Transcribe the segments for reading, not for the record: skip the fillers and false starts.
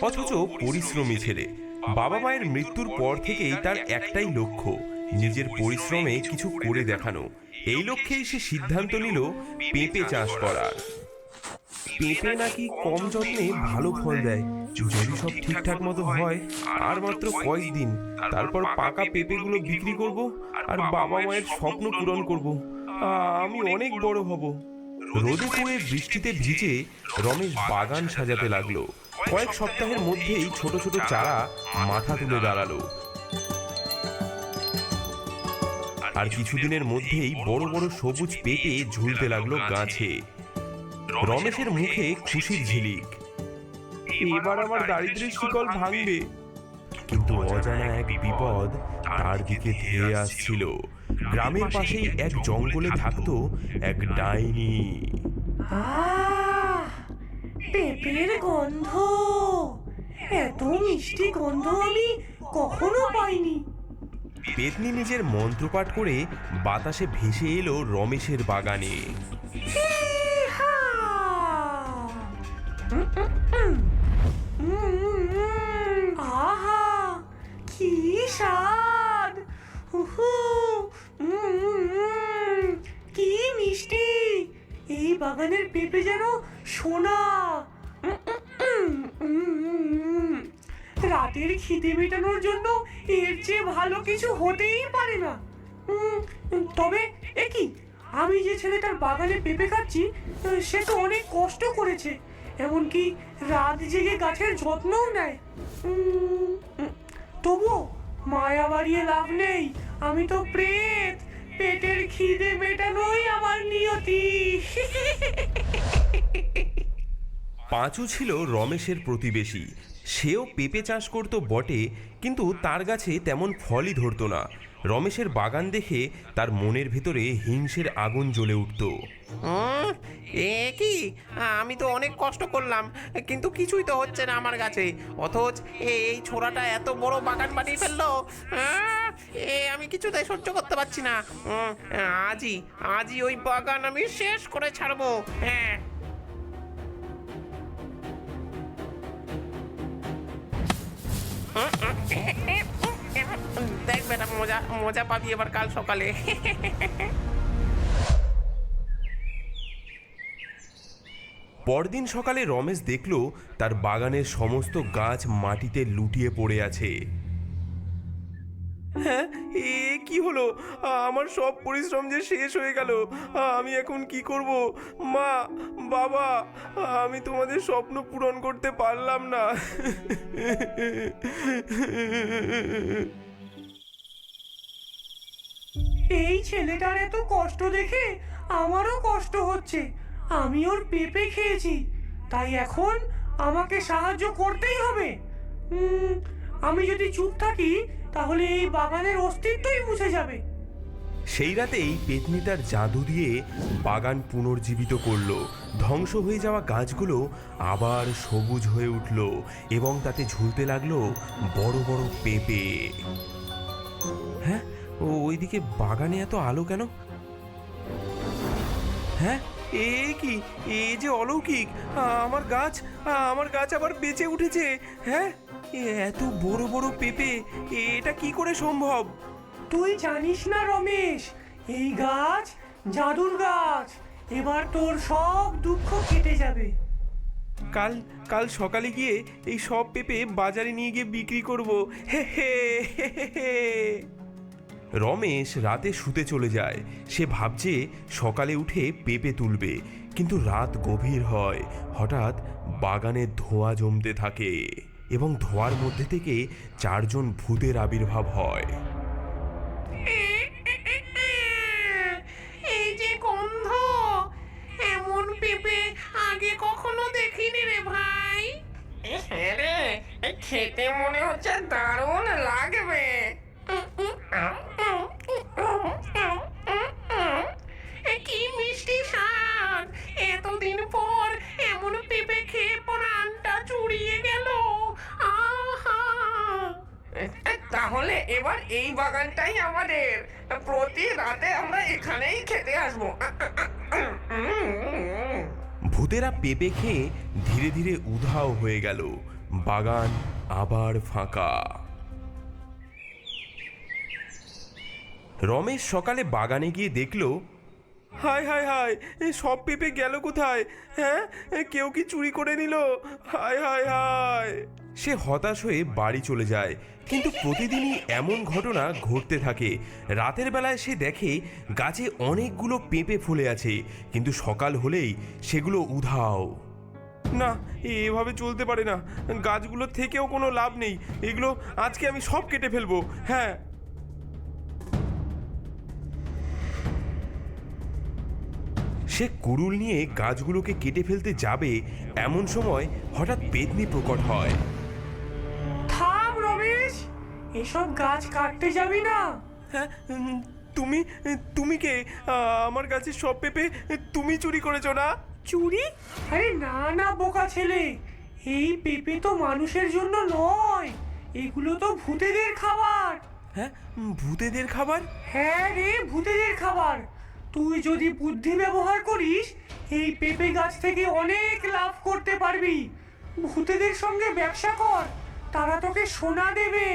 অথচ পরিশ্রমী ছেলে। বাবা মায়ের মৃত্যুর পর থেকেই তার একটাই লক্ষ্য, নিজের পরিশ্রমে কিছু করে দেখানো। এই লক্ষ্যেই সে সিদ্ধান্ত নিল পেঁপে চাষ করার। পেঁপে নাকি কম যত্নে ভালো ফল দেয়। যদি সব ঠিকঠাক মতো হয়, আর মাত্র কয়েকদিন, তারপর পাকা পেঁপেগুলো বিক্রি করব আর বাবা মায়ের স্বপ্ন পূরণ করব। আমি অনেক বড় হব। রোদে পুড়ে বৃষ্টিতে ভিজে রমেশ বাগান সাজাতে লাগলো। কয়েক সপ্তাহের মধ্যেই ছোট ছোট চারা মাথা তুলে দাঁড়ালো, আর কিছুদিনের মধ্যেই বড় বড় সবুজ পেঁপে ঝুলতে লাগলো গাছে। রমেশের মুখে খুশির ঝিলিক। এবার আমার দারিদ্র্যের শিকল ভাঙবে। কিন্তু অজানা এক বিপদ তার দিকে ধেয়ে আসছিল। গ্রামের পাশেই এক জঙ্গলে থাকতো এক ডাইনি। আহ, পেঁপের গন্ধ, এত মিষ্টি গন্ধ আমি কখনো পাইনি। পেতনি নিজের মন্ত্রপাঠ করে বাতাসে ভেসে এলো রমেশের বাগানে। ইহা! আহা, কি স্বাদ! উহু, কি মিষ্টি! এই বাগানের পেঁপে যেন সোনা। রাতের খিদে মেটানোর জন্য এর চেয়ে ভালো কিছু হতেই পারে না। তবে এ কি, আমি যে ছেলেটার বাগানে পেঁপে খাচ্ছি, সে তো অনেক কষ্ট করেছে, এমনকি রাত জেগে গাছের যত্নও নেয়। তবুও মায়া বাড়িয়ে লাভ নেই, আমি তো প্রেত, পেটের খিদে মেটানোই আমার নিয়তি। পাঁচু ছিল রমেশের প্রতিবেশী। সেও পেঁপে চাষ করত বটে, কিন্তু তার গাছে তেমন ফলই ধরতো না। রমেশের বাগান দেখে তার মনের ভেতরে হিংসের আগুন জ্বলে উঠত। এ কি, আমি তো অনেক কষ্ট করলাম, কিন্তু কিছুই তো হচ্ছে না আমার গাছে, অথচ এই ছোড়াটা এত বড় বাগান বানিয়ে ফেললো। আমি কিছুতেই সহ্য করতে পারছি না। আজই আজই ওই বাগান আমি শেষ করে ছাড়বো। হ্যাঁ, দেখ বেটা, মজা মজা পাবি এবার কাল সকালে। পরদিন সকালে রমেশ দেখল তার বাগানের সমস্ত গাছ মাটিতে লুটিয়ে পড়ে আছে। হ্যাঁ, এ কি হলো? আমার সব পরিশ্রম যে শেষ হয়ে গেল। আমি এখন কি করব? মা, বাবা, আমি তোমাদের স্বপ্ন পূরণ করতে পারলাম না। এই ছেলেটার এত কষ্ট দেখে আমারও কষ্ট হচ্ছে। আমি ওর পেঁপে খেয়েছি, তাই এখন আমাকে সাহায্য করতেই হবে। আমি যদি চুপ থাকি তাহলে এই বাগানের অস্তিত্বই মুছে যাবে। সেই রাতেই পেতনি তার জাদু দিয়ে বাগান পুনর্জীবিত করলো। ধ্বংস হয়ে যাওয়া গাছগুলো আবার সবুজ হয়ে উঠল এবং তাতে ঝুলতে লাগলো বড় বড় পেঁপে। হ্যাঁ, ওইদিকে বাগানে এত আলো কেন? হ্যাঁ, এ কি, এ যে অলৌকিক! আমার গাছ আবার বেঁচে উঠেছে। হ্যাঁ, এত বড় বড় পেঁপে, এটা কি করে সম্ভব? তুই জানিস না রমেশ, এই গাছ জাদুর গাছ। এবার তোর সব দুঃখ কেটে যাবে। কাল কাল সকালে গিয়ে এই সব পেঁপে বাজারে নিয়ে গিয়ে বিক্রি করব। হে হে হে হে হে। রমেশ রাতে শুতে চলে যায়। সে ভাবছে সকালে উঠে পেঁপে তুলবে, কিন্তু রাত গভীর হয়। হঠাৎ বাগানে ধোঁয়া জমতে থাকে এবং ধোঁয়ার মধ্যে থেকে চারজন ভূতের আবির্ভাব হয়। এই যে গন্ধ, এমন পেঁপে আগে কখনো দেখিনি রে ভাই। হ্যাঁ রে, খেতে মনে হচ্ছে দারুণ লাগবে। কি মিষ্টি স্বাদ! এতদিন পর এমন পেঁপে খেয়ে প্রাণটা জুড়িয়ে গেল। আহা, তাহলে এবার এই বাগানটাই আমাদের, প্রতি রাতে আমরা এখানেই খেতে আসবো। ভূতেরা পেঁপে খেয়ে ধীরে ধীরে উধাও হয়ে গেল। বাগান আবার ফাঁকা। রমেশ সকালে বাগানে গিয়ে দেখল, হায় হায় হায়, সব পেঁপে গেল কোথায়? হ্যাঁ, কেউ কি চুরি করে নিল? হায় হায় হায়। সে হতাশ হয়ে বাড়ি চলে যায়। কিন্তু প্রতিদিনই এমন ঘটনা ঘটতে থাকে। রাতের বেলায় সে দেখে গাছে অনেকগুলো পেঁপে ফুলে আছে, কিন্তু সকাল হলেই সেগুলো উধাও। না, এভাবে চলতে পারে না। গাছগুলো থেকেও কোনো লাভ নেই। এগুলো আজকে আমি সব কেটে ফেলবো। হ্যাঁ। সে কুড়ুল নিয়ে গাছগুলোকে কেটে ফেলতে যাবে, এমন সময় হঠাৎ পেতনি প্রকট হয়। থাম রমেশ, এসব গাছ কাটতে যাবি না। হ্যাঁ, তুমি তুমি কে? আমার গাছের সব পেঁপে তুমি চুরি করেছো না? চুরি? আরে না না বোকা ছেলে, এই পেঁপে তো মানুষের জন্য নয়, এগুলো তো ভূতেদের খাবার। হ্যাঁ, ভূতেদের খাবার? হ্যাঁ রে, ভূতেদের খাবার। তুই যদি বুদ্ধি ব্যবহার করিস, এই পেঁপে গাছ থেকে অনেক লাভ করতে পারবি। ভূতেদের সঙ্গে ব্যবসা কর, তারা তোকে সোনা দেবে।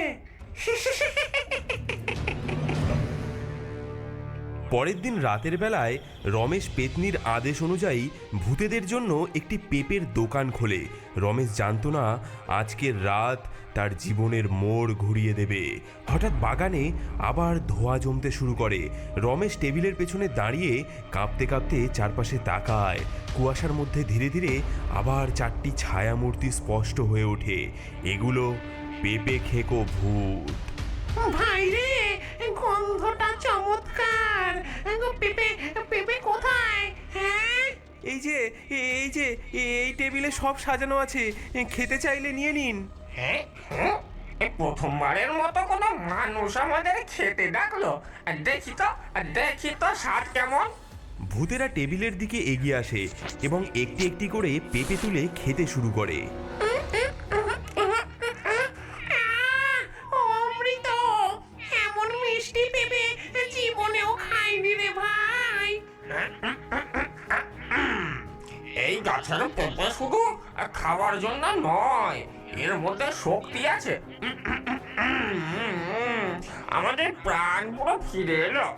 পরের দিন রাতের বেলায় রমেশ পেতনির আদেশ অনুযায়ী ভূতেদের জন্য একটি পেঁপের দোকান খোলে। রমেশ জানতো না আজকের রাত তার জীবনের মোড় ঘুরিয়ে দেবে। হঠাৎ বাগানে আবার ধোঁয়া জমতে শুরু করে। রমেশ টেবিলের পেছনে দাঁড়িয়ে কাঁপতে কাঁপতে চারপাশে তাকায়। কুয়াশার মধ্যে ধীরে ধীরে আবার চারটি ছায়ামূর্তি স্পষ্ট হয়ে ওঠে। এগুলো পেঁপে খেকো ভূত। ভাই রে, গন্ধটা চমৎকার। পেঁপে পেঁপে কোথায়? হ্যাঁ, এই যে এই টেবিলে সব সাজানো আছে, খেতে চাইলে নিয়ে নিন। হ্যাঁ, এই প্রথমবারের মতো কোনো মানুষ আমাদের খেতে ডাকলো। দেখি তো স্বাদ কেমন। ভূতেরা টেবিলের দিকে এগিয়ে আসে এবং একটি একটি করে পেঁপে তুলে খেতে শুরু করে। অমৃত, এমন মিষ্টি পেঁপে জীবনেও খাইনি রে ভাই। এই গাছের পেঁপে শুধু খাওয়ার জন্য নয়, এর মধ্যে শক্তি আছে। আমাদের প্রাণ পুরো ফিরে এলো।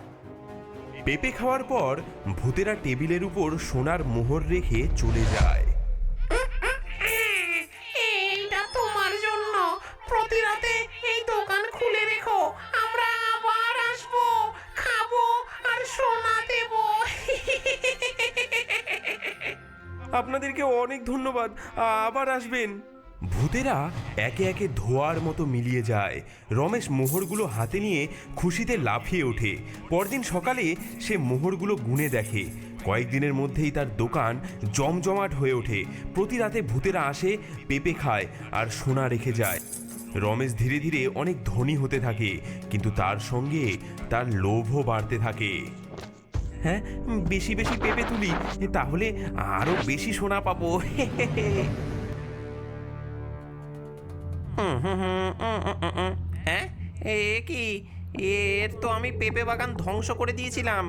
পেঁপে খাওয়ার পর ভূতেরা টেবিলের উপর সোনার মোহর রেখে চলে যায়। এইটা তোমার জন্য। প্রতি রাতে এই দোকান খুলে রেখো, আমরা আবার আসবো, খাবো আর সোনা দেব। আপনাদেরকে অনেক ধন্যবাদ, আবার আসবেন। ভূতেরা একে একে ধোঁয়ার মতো মিলিয়ে যায়। রমেশ মোহরগুলো হাতে নিয়ে খুশিতে লাফিয়ে ওঠে। পরদিন সকালে সে মোহরগুলো গুনে দেখে। কয়েকদিনের মধ্যেই তার দোকান জমজমাট হয়ে ওঠে। প্রতি রাতে ভূতেরা আসে, পেঁপে খায় আর সোনা রেখে যায়। রমেশ ধীরে ধীরে অনেক ধনী হতে থাকে, কিন্তু তার সঙ্গে তার লোভও বাড়তে থাকে। হ্যাঁ, বেশি বেশি পেঁপে তুলি, তাহলে আরো বেশি সোনা পাবো। হ্যাঁ, এ কি? এর তো আমি পেঁপে বাগান ধ্বংস করে দিয়েছিলাম,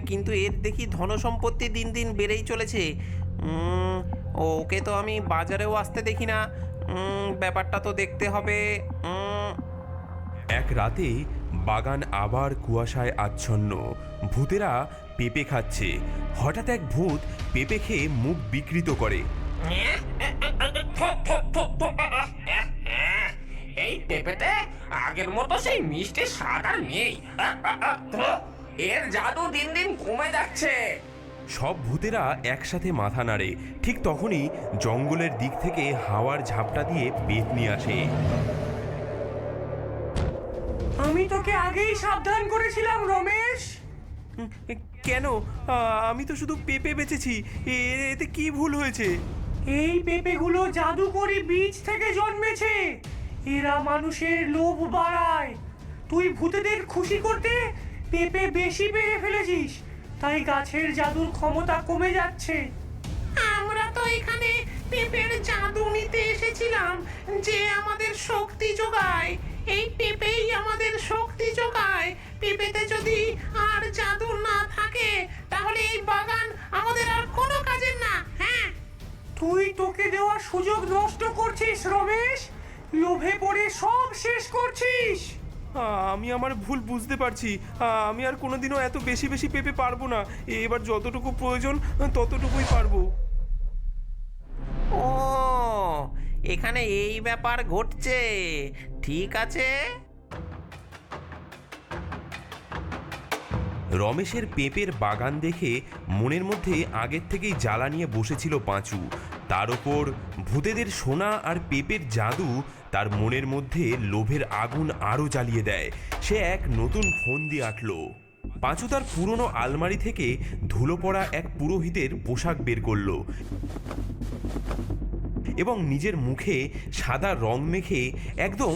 কিন্তু এর দেখি ধনসম্পত্তি দিন দিন বেড়েই চলেছে। ওকে তো আমি বাজারেও আসতে দেখি না। ব্যাপারটা তো দেখতে হবে। এক রাতে বাগান আবার কুয়াশায় আচ্ছন্ন। ভূতেরা পেঁপে খাচ্ছে। হঠাৎ এক ভূত পেঁপে খেয়ে মুখ বিকৃত করে। এই পেঁপেতে আগের মতো সেই মিষ্টি স্বাদ আর নেই। এর জাদু দিন দিন কমে যাচ্ছে। সব ভূতেরা একসাথে মাথা নাড়ে। ঠিক তখনই জঙ্গলের দিক থেকে হাওয়ার ঝাপটা দিয়ে পেতনি আসে। আমি তোকে আগেই সাবধান করেছিলাম রমেশ। কেন? আমি তো শুধু পেঁপে বেচেছি, এতে কি ভুল হয়েছে? এই পেঁপেগুলো জাদুকরি বীজ থেকে জন্মেছে। এরা মানুষের লোভ বাড়ায়। তুই ভূতেদের খুশি করতে পেঁপে বেশি পেরে ফেলেছিস, তাই গাছের জাদুর ক্ষমতা কমে যাচ্ছে। আমরা তো এখানে পেঁপের জাদু নিতে এসেছিলাম, যে আমাদের শক্তি যোগায়। এই পেঁপেই আমাদের শক্তি যোগায়। পেঁপেতে যদি আর জাদু না থাকে, তাহলে এই বাগান আমাদের আর কোনো কাজের না। হ্যাঁ, তুই তোকে দেওয়া সুযোগ নষ্ট করছিস রমেশ, লোভে পড়ে সব শেষ করছিস। আমি আমার ভুল বুঝতে পারছি। আমি আর কোনোদিনও এত বেশি বেশি পেঁপে পারবো না। এবার যতটুকু প্রয়োজন ততটুকুই পারবো। ও, এখানে এই ব্যাপার ঘটছে। ঠিক আছে। রমেশের পেঁপের বাগান দেখে মনের মধ্যে আগের থেকেই জ্বালা নিয়ে বসেছিল পাঁচু। তার ওপর ভূতেদের সোনা আর পেঁপের জাদু তার মনের মধ্যে লোভের আগুন আরও জ্বালিয়ে দেয়। সে এক নতুন ফন্দি আঁটল। পাঁচু তার পুরনো আলমারি থেকে ধুলো পড়া এক পুরোহিতের পোশাক বের করলো এবং নিজের মুখে সাদা রং মেখে একদম